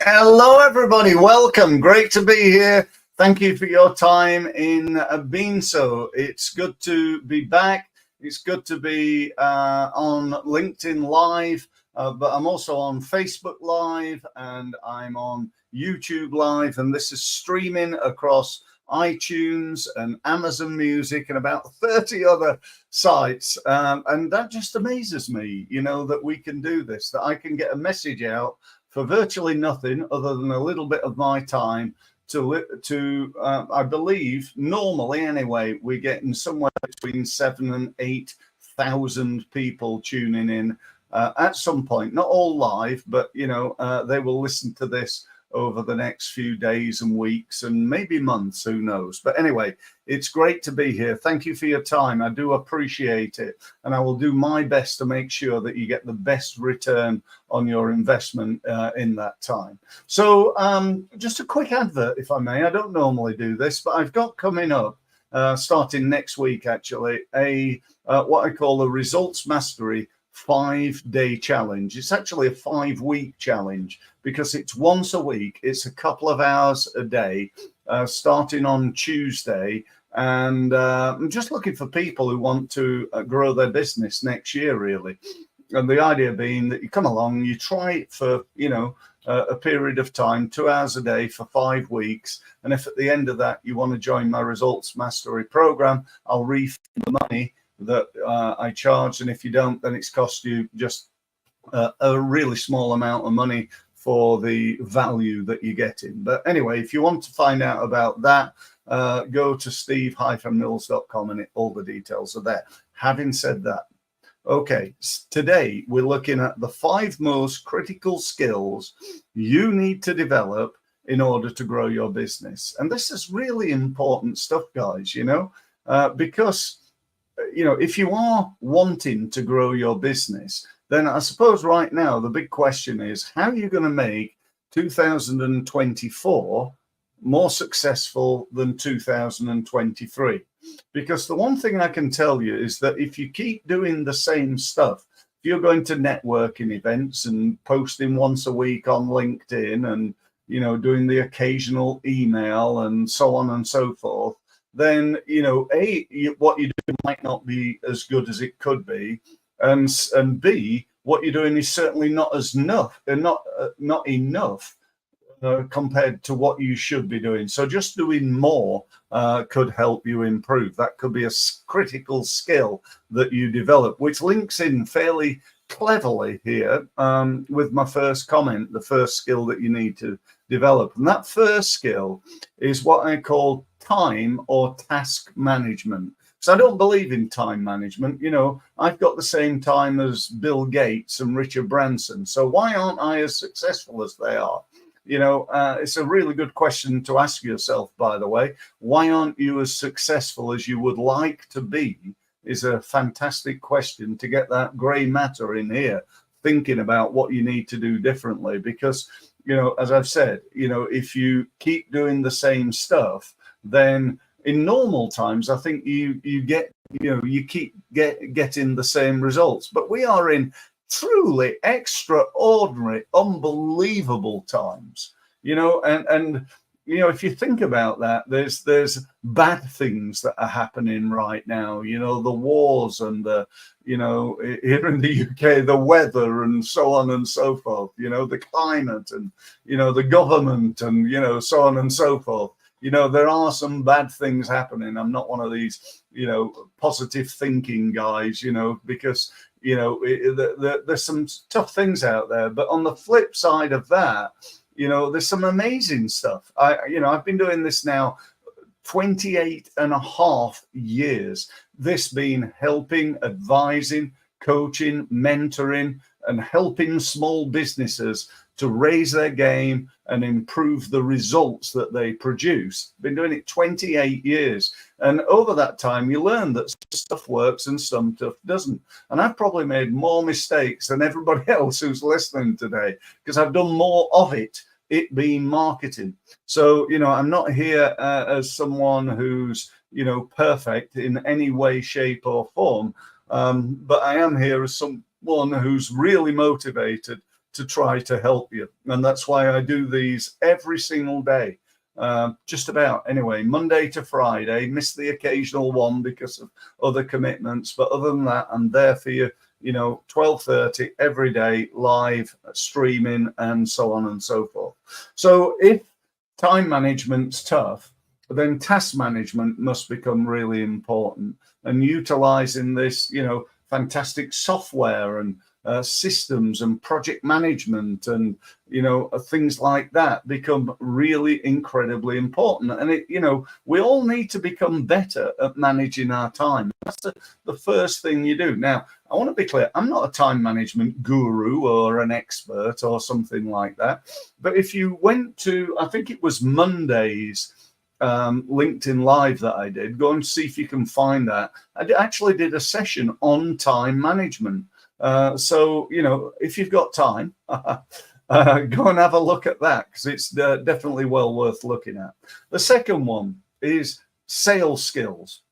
Hello, everybody. Welcome. Great to be here. Thank you for your time in being so. It's good to be back. It's good to be on LinkedIn Live, but I'm also on Facebook Live and I'm on YouTube Live. And this is streaming across iTunes and Amazon Music and about 30 other sites. And that just amazes me, that we can do this, that I can get a message out for virtually nothing other than a little bit of my time I believe normally anyway, we're getting somewhere between 7,000 and 8,000 people tuning in at some point, not all live, but they will listen to this over the next few days and weeks and maybe months, who knows. But anyway, it's great to be here. Thank you for your time. I do appreciate it. And I will do my best to make sure that you get the best return on your investment in that time. So just a quick advert, if I may. I don't normally do this, but I've got coming up, starting next week, actually, what I call a Results Mastery 5-day challenge. It's actually a 5-week challenge because it's once a week. It's a couple of hours a day, starting on Tuesday. And I'm just looking for people who want to grow their business next year, really. And the idea being that you come along, you try it for, a period of time, 2 hours a day for 5 weeks. And if at the end of that, you want to join my Results Mastery program, I'll refund the money that I charge, and if you don't, then it's cost you just a really small amount of money for the value that you're getting. But anyway, if you want to find out about that, go to steve-mills.com and all the details are there. Having said that, okay, today we're looking at the 5 most critical skills you need to develop in order to grow your business. And this is really important stuff, guys, because if you are wanting to grow your business, then I suppose right now the big question is, how are you going to make 2024 more successful than 2023? Because the one thing I can tell you is that if you keep doing the same stuff, if you're going to networking events and posting once a week on LinkedIn and, doing the occasional email and so on and so forth, then, what you do might not be as good as it could be. And B, what you're doing is certainly not enough compared to what you should be doing. So just doing more could help you improve. That could be a critical skill that you develop, which links in fairly cleverly here with my first comment, the first skill that you need to develop. And that first skill is what I call time or task management. So I don't believe in time management. I've got the same time as Bill Gates and Richard Branson. So why aren't I as successful as they are? It's a really good question to ask yourself, by the way. Why aren't you as successful as you would like to be is a fantastic question to get that gray matter in here, thinking about what you need to do differently. Because, as I've said, if you keep doing the same stuff, then in normal times, I think you keep getting the same results. But we are in truly extraordinary, unbelievable times, and if you think about that, there's bad things that are happening right now, the wars and the, here in the UK, the weather and so on and so forth, the climate and, the government and, so on and so forth. There are some bad things happening. I'm not one of these, positive thinking guys, because, there's some tough things out there. But on the flip side of that, there's some amazing stuff. I've been doing this now 28 and a half years. This being helping, advising, coaching, mentoring, and helping small businesses to raise their game and improve the results that they produce. Been doing it 28 years. And over that time, you learn that stuff works and some stuff doesn't. And I've probably made more mistakes than everybody else who's listening today, because I've done more of it being marketing. So, I'm not here as someone who's, perfect in any way, shape or form. But I am here as someone who's really motivated to try to help you. And that's why I do these every single day. Just about anyway, Monday to Friday, miss the occasional one because of other commitments. But other than that, I'm there for you, 12:30 every day, live streaming and so on and so forth. So if time management's tough, then task management must become really important, and utilizing this, fantastic software and systems and project management and things like that become really incredibly important. And we all need to become better at managing our time. That's the first thing you do. Now, I want to be clear, I'm not a time management guru or an expert or something like that, but if you went to, I think it was Monday's LinkedIn Live that I did, go and see if you can find that. I actually did a session on time management. So, if you've got time, go and have a look at that, because it's definitely well worth looking at. The second one is sales skills.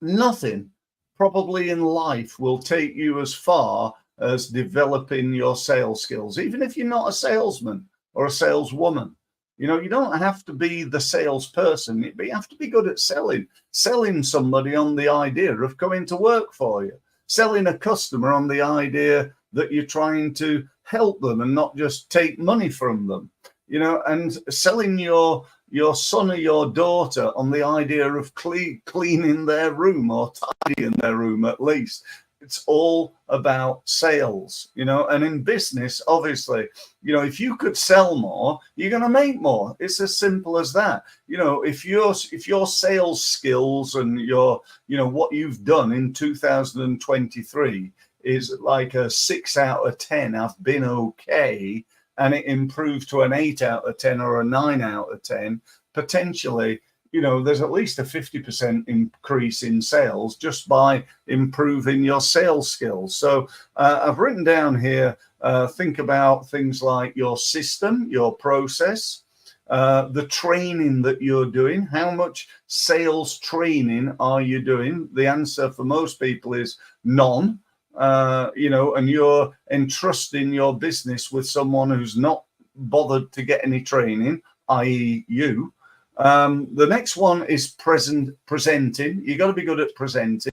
Nothing probably in life will take you as far as developing your sales skills, even if you're not a salesman or a saleswoman. You don't have to be the salesperson, but you have to be good at selling somebody on the idea of coming to work for you, selling a customer on the idea that you're trying to help them and not just take money from them, and selling your son or your daughter on the idea of cleaning their room or tidying their room at least. It's all about sales, and in business, obviously, if you could sell more, you're going to make more. It's as simple as that. If your sales skills and your, what you've done in 2023 is like a 6 out of 10, I've been okay, and it improved to an 8 out of 10 or a 9 out of 10, potentially, there's at least a 50% increase in sales just by improving your sales skills. So I've written down here, think about things like your system, your process, the training that you're doing. How much sales training are you doing? The answer for most people is none. And you're entrusting your business with someone who's not bothered to get any training, i.e. you. The next one is presenting. You got to be good at presenting,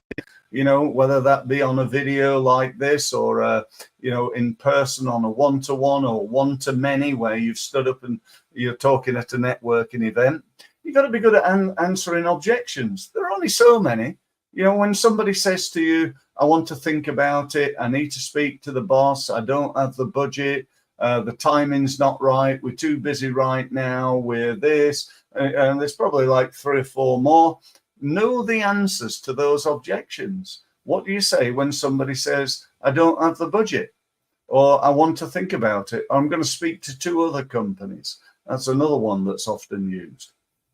whether that be on a video like this or, in person on a one-to-one or one-to-many where you've stood up and you're talking at a networking event. You got to be good at answering objections. There are only so many. When somebody says to you, I want to think about it, I need to speak to the boss, I don't have the budget, the timing's not right, we're too busy right now, we're this, and there's probably like 3 or 4 more. Know the answers to those objections. What do you say when somebody says, I don't have the budget, or I want to think about it, or I'm going to speak to 2 other companies? That's another one that's often used.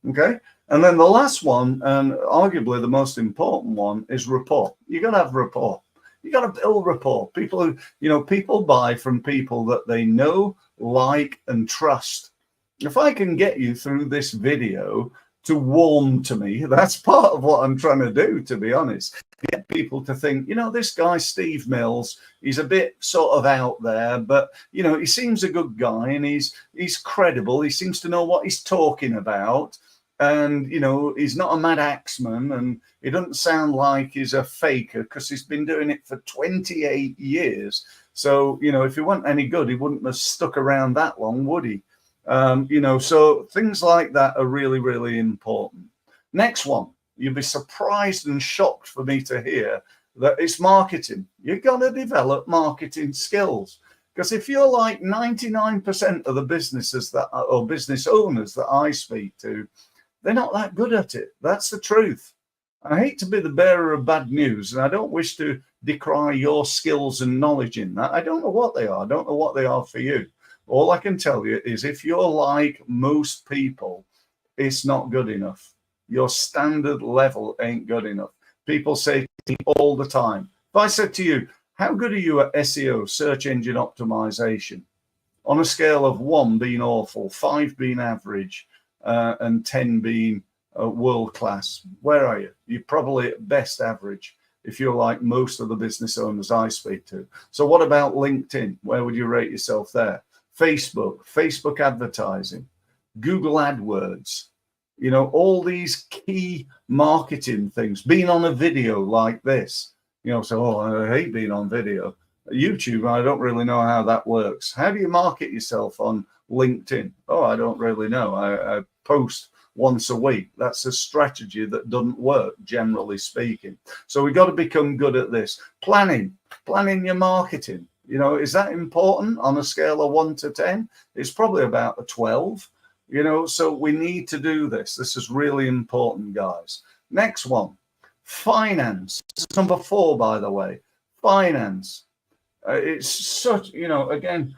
Okay. And then the last one, and arguably the most important one, is rapport. You got to have rapport. You got to build rapport. People who, people buy from people that they know, like, and trust. If I can get you through this video to warm to me, that's part of what I'm trying to do, to be honest. Get people to think, this guy, Steve Mills, he's a bit sort of out there, but, he seems a good guy and he's credible. He seems to know what he's talking about. And, he's not a mad axeman, and he doesn't sound like he's a faker because he's been doing it for 28 years. So, if he wasn't any good, he wouldn't have stuck around that long, would he? So things like that are really, really important. Next one, you'll be surprised and shocked for me to hear that it's marketing. You've got to develop marketing skills. Because if you're like 99% of the businesses or business owners that I speak to, they're not that good at it. That's the truth. I hate to be the bearer of bad news, and I don't wish to decry your skills and knowledge in that. I don't know what they are. I don't know what they are for you. All I can tell you is if you're like most people, it's not good enough. Your standard level ain't good enough. People say to me all the time, if I said to you, how good are you at SEO, search engine optimization? On a scale of 1 being awful, 5 being average, and 10 being world class, where are you? You're probably at best average. if you're like most of the business owners I speak to. So what about LinkedIn? Where would you rate yourself there? Facebook advertising, Google AdWords, all these key marketing things, being on a video like this, so I hate being on video. YouTube, I don't really know how that works. How do you market yourself on LinkedIn? Oh, I don't really know. I post once a week. That's a strategy that doesn't work, generally speaking. So we've got to become good at this. Planning your marketing. Is that important on a scale of 1 to 10? It's probably about a 12. So we need to do this. This is really important, guys. Next one, finance. This is number 4, by the way. Finance. It's such, again,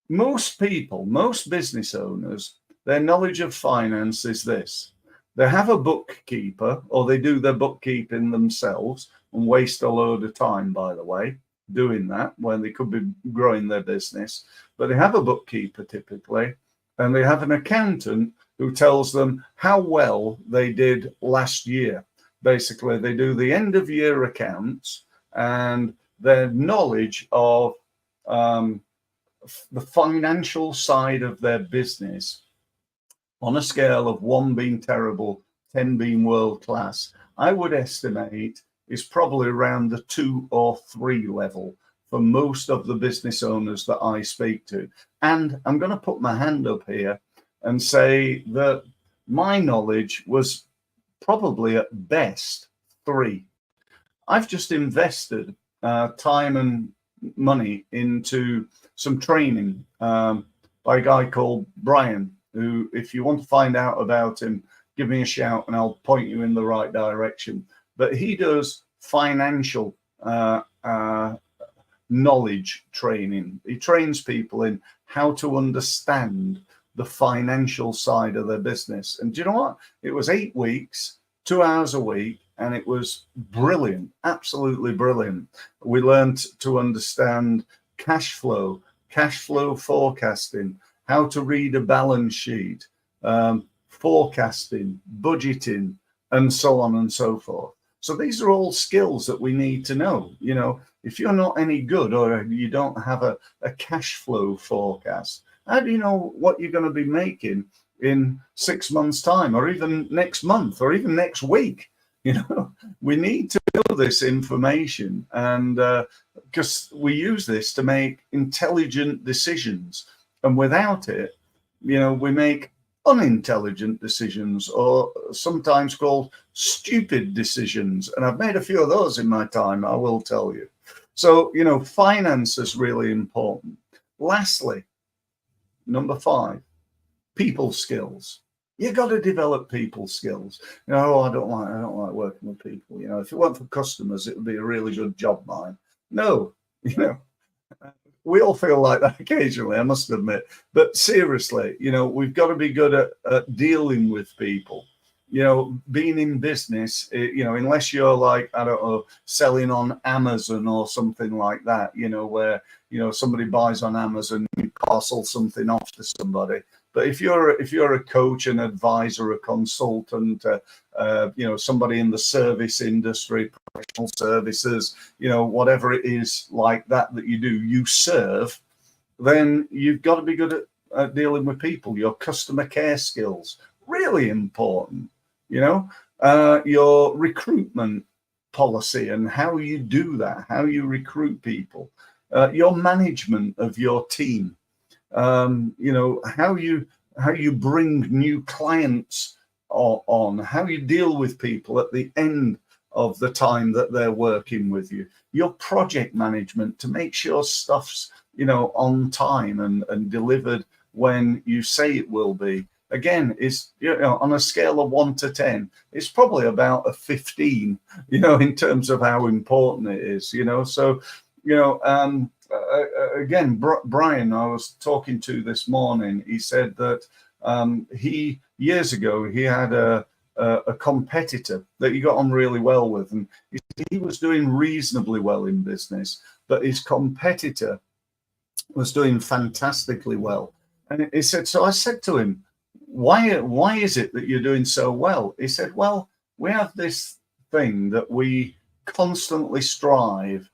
most people, most business owners, their knowledge of finance is this. They have a bookkeeper, or they do their bookkeeping themselves and waste a load of time, by the way, doing that when they could be growing their business. But they have a bookkeeper typically, and they have an accountant who tells them how well they did last year. Basically, they do the end of year accounts, and their knowledge of the financial side of their business, on a scale of 1 being terrible, 10 being world class, I would estimate is probably around the 2 or 3 level for most of the business owners that I speak to. And I'm going to put my hand up here and say that my knowledge was probably at best 3. I've just invested time and money into some training by a guy called Brian, who, if you want to find out about him, give me a shout and I'll point you in the right direction. But he does financial knowledge training. He trains people in how to understand the financial side of their business. And do you know what? It was 8 weeks, 2 hours a week, and it was brilliant, absolutely brilliant. We learned to understand cash flow forecasting, how to read a balance sheet, forecasting, budgeting, and so on and so forth. So these are all skills that we need to know. If you're not any good, or you don't have a cash flow forecast, how do you know what you're going to be making in 6 months' time, or even next month, or even next week? We need to know this information, and because we use this to make intelligent decisions, and without it, we make unintelligent decisions, or sometimes called stupid decisions. And I've made a few of those in my time, I will tell you. So, finance is really important. Lastly, number 5, people skills. You got to develop people skills. I don't like working with people. If it weren't for customers, it would be a really good job, mine. No, we all feel like that occasionally, I must admit. But seriously, we've got to be good at dealing with people. Being in business, unless you're like, I don't know, selling on Amazon or something like that, where, somebody buys on Amazon, you parcel something off to somebody. But if you're a coach, an advisor, a consultant, somebody in the service industry, professional services, whatever it is like that you do, you serve, then you've got to be good at dealing with people. Your customer care skills, really important. Your recruitment policy and how you do that, how you recruit people, your management of your team. How you bring new clients on, how you deal with people at the end of the time that they're working with you, your project management to make sure stuff's, on time and delivered when you say it will be. Again, is on a scale of 1 to 10, it's probably about a 15, in terms of how important it is, so, again, Brian, I was talking to this morning, he said that years ago, he had a competitor that he got on really well with, and he was doing reasonably well in business, but his competitor was doing fantastically well. And he said, so I said to him, why is it that you're doing so well? He said, well, we have this thing that we constantly strive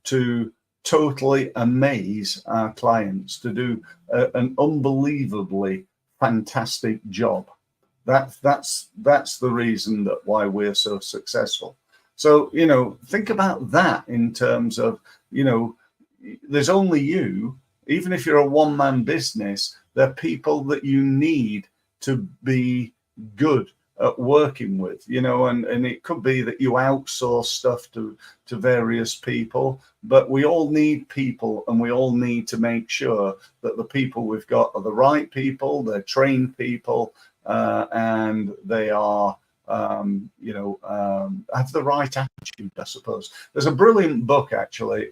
to totally amaze our clients, to do an unbelievably fantastic job. That's the reason that why we're so successful. So, think about that in terms of, there's only you. Even if you're a one-man business, there are people that you need to be good at working with, and it could be that you outsource stuff to various people, but we all need people, and we all need to make sure that the people we've got are the right people, they're trained people, and they are have the right attitude, I suppose. There's a brilliant book, actually.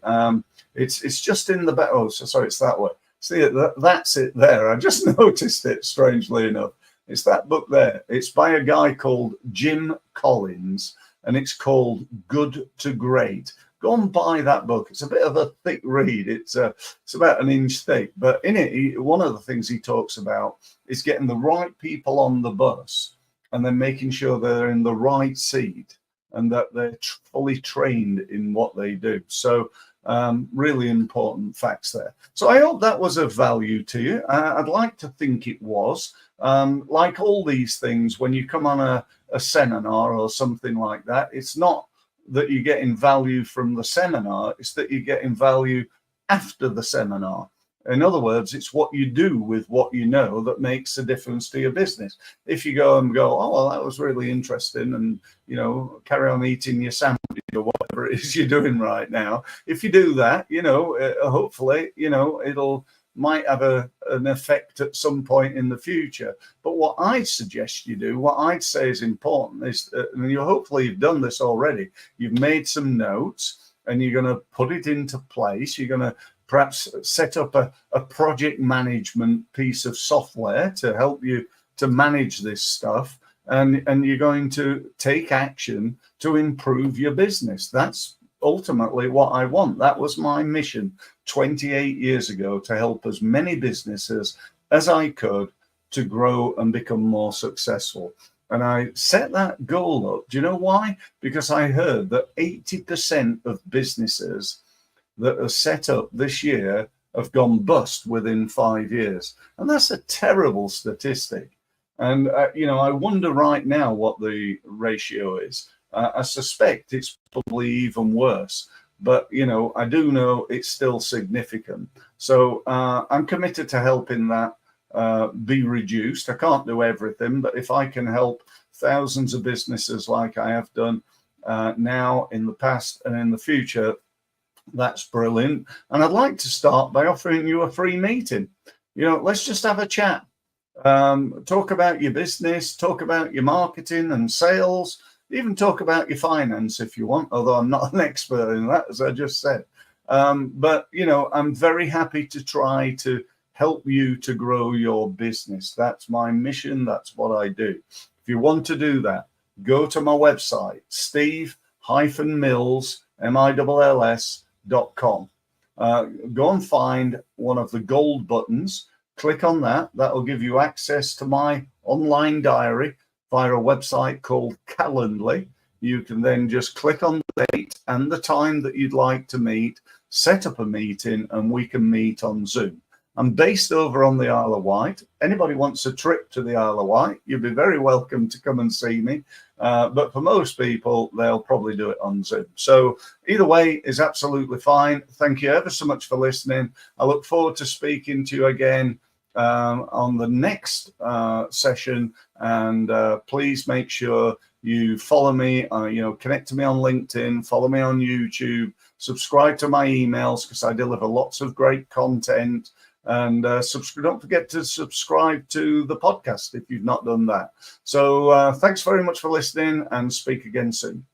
It's just in the sorry, it's that way. See, that's it there. I just noticed it, strangely enough. It's that book there. It's by a guy called Jim Collins, and it's called Good to Great. Go and buy that book. It's a bit of a thick read. It's about an inch thick, but in it, one of the things he talks about is getting the right people on the bus, and then making sure they're in the right seat and that they're fully trained in what they do. So really important facts there. So I hope that was of value to you. I'd like to think it was. Like all these things, when you come on a seminar or something like that, it's not that you're getting value from the seminar, it's that you're getting value after the seminar. In other words, it's what you do with what you know that makes a difference to your business. If you go, oh, well, that was really interesting, and, carry on eating your sandwich or whatever it is you're doing right now. If you do that, hopefully, it'll might have an effect at some point in the future. But what I'd suggest you do, what I'd say is important is, and hopefully you've done this already, you've made some notes and you're going to put it into place. You're going to perhaps set up a project management piece of software to help you to manage this stuff. And you're going to take action to improve your business. That's ultimately what I want. That was my mission 28 years ago, to help as many businesses as I could to grow and become more successful. And I set that goal up. Do you know why? Because I heard that 80% of businesses that are set up this year have gone bust within 5 years. And that's a terrible statistic. And, I wonder right now what the ratio is. I suspect it's probably even worse. But, I do know it's still significant. So I'm committed to helping that be reduced. I can't do everything, but if I can help thousands of businesses like I have done now, in the past and in the future, that's brilliant. And I'd like to start by offering you a free meeting. Let's just have a chat. Talk about your business, talk about your marketing and sales, even talk about your finance if you want, although I'm not an expert in that, as I just said. But, I'm very happy to try to help you to grow your business. That's my mission. That's what I do. If you want to do that, go to my website, steve-mills.com. Go and find one of the gold buttons. Click on that. That will give you access to my online diary via a website called Calendly. You can then just click on the date and the time that you'd like to meet, set up a meeting, and we can meet on Zoom. I'm based over on the Isle of Wight. Anybody wants a trip to the Isle of Wight, you'd be very welcome to come and see me. But for most people, they'll probably do it on Zoom. So either way is absolutely fine. Thank you ever so much for listening. I look forward to speaking to you again on the next session. And please make sure you follow me, connect to me on LinkedIn, follow me on YouTube, subscribe to my emails because I deliver lots of great content. And don't forget to subscribe to the podcast if you've not done that. So thanks very much for listening, and speak again soon.